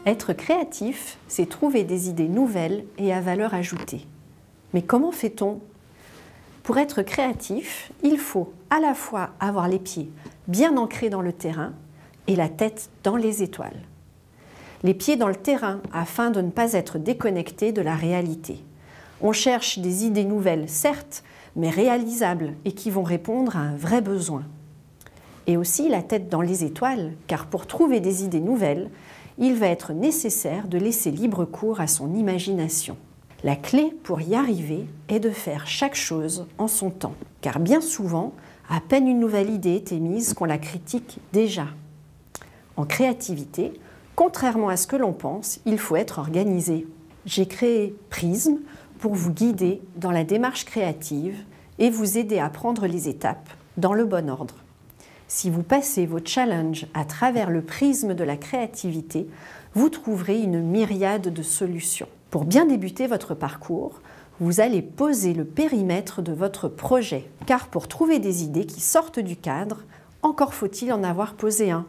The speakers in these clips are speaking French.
Être créatif, c'est trouver des idées nouvelles et à valeur ajoutée. Mais comment fait-on? Pour être créatif, il faut à la fois avoir les pieds bien ancrés dans le terrain et la tête dans les étoiles. Les pieds dans le terrain afin de ne pas être déconnecté de la réalité. On cherche des idées nouvelles, certes, mais réalisables et qui vont répondre à un vrai besoin. Et aussi la tête dans les étoiles, car pour trouver des idées nouvelles, il va être nécessaire de laisser libre cours à son imagination. La clé pour y arriver est de faire chaque chose en son temps, car bien souvent, à peine une nouvelle idée est émise qu'on la critique déjà. En créativité, contrairement à ce que l'on pense, il faut être organisé. J'ai créé Prisme pour vous guider dans la démarche créative et vous aider à prendre les étapes dans le bon ordre. Si vous passez vos challenges à travers le prisme de la créativité, vous trouverez une myriade de solutions. Pour bien débuter votre parcours, vous allez poser le périmètre de votre projet. Car pour trouver des idées qui sortent du cadre, encore faut-il en avoir posé un.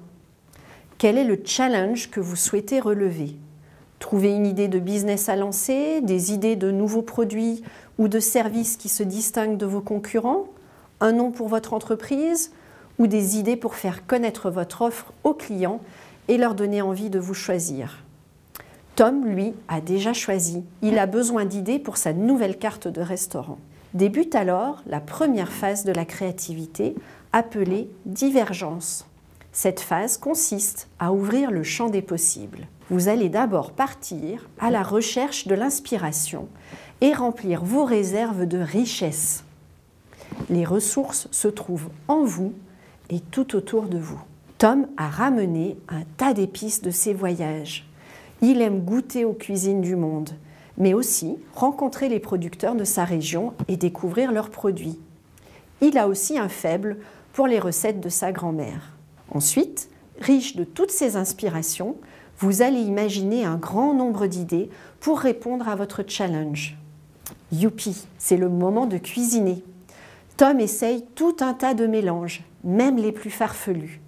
Quel est le challenge que vous souhaitez relever? Trouver une idée de business à lancer, des idées de nouveaux produits ou de services qui se distinguent de vos concurrents, un nom pour votre entreprise ou des idées pour faire connaître votre offre aux clients et leur donner envie de vous choisir. Tom, lui, a déjà choisi. Il a besoin d'idées pour sa nouvelle carte de restaurant. Débute alors la première phase de la créativité, appelée divergence. Cette phase consiste à ouvrir le champ des possibles. Vous allez d'abord partir à la recherche de l'inspiration et remplir vos réserves de richesse. Les ressources se trouvent en vous et tout autour de vous. Tom a ramené un tas d'épices de ses voyages. Il aime goûter aux cuisines du monde, mais aussi rencontrer les producteurs de sa région et découvrir leurs produits. Il a aussi un faible pour les recettes de sa grand-mère. Ensuite, riche de toutes ces inspirations, vous allez imaginer un grand nombre d'idées pour répondre à votre challenge. Youpi, c'est le moment de cuisiner. Tom essaye tout un tas de mélanges, même les plus farfelus.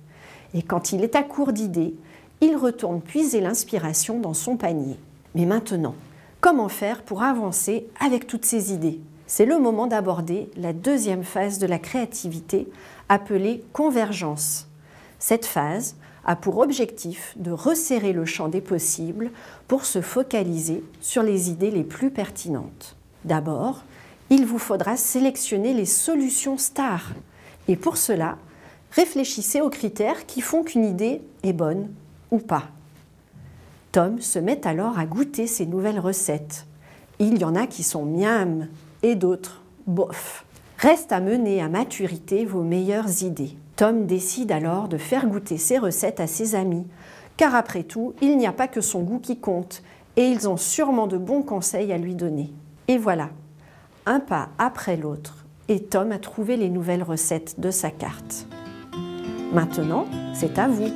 Et quand il est à court d'idées, il retourne puiser l'inspiration dans son panier. Mais maintenant, comment faire pour avancer avec toutes ces idées? C'est le moment d'aborder la deuxième phase de la créativité, appelée convergence. Cette phase a pour objectif de resserrer le champ des possibles pour se focaliser sur les idées les plus pertinentes. D'abord, il vous faudra sélectionner les solutions stars. Et pour cela, réfléchissez aux critères qui font qu'une idée est bonne ou pas. Tom se met alors à goûter ces nouvelles recettes. Il y en a qui sont miam et d'autres bof. Reste à mener à maturité vos meilleures idées. Tom décide alors de faire goûter ses recettes à ses amis, car après tout, il n'y a pas que son goût qui compte, et ils ont sûrement de bons conseils à lui donner. Et voilà, un pas après l'autre, et Tom a trouvé les nouvelles recettes de sa carte. Maintenant, c'est à vous.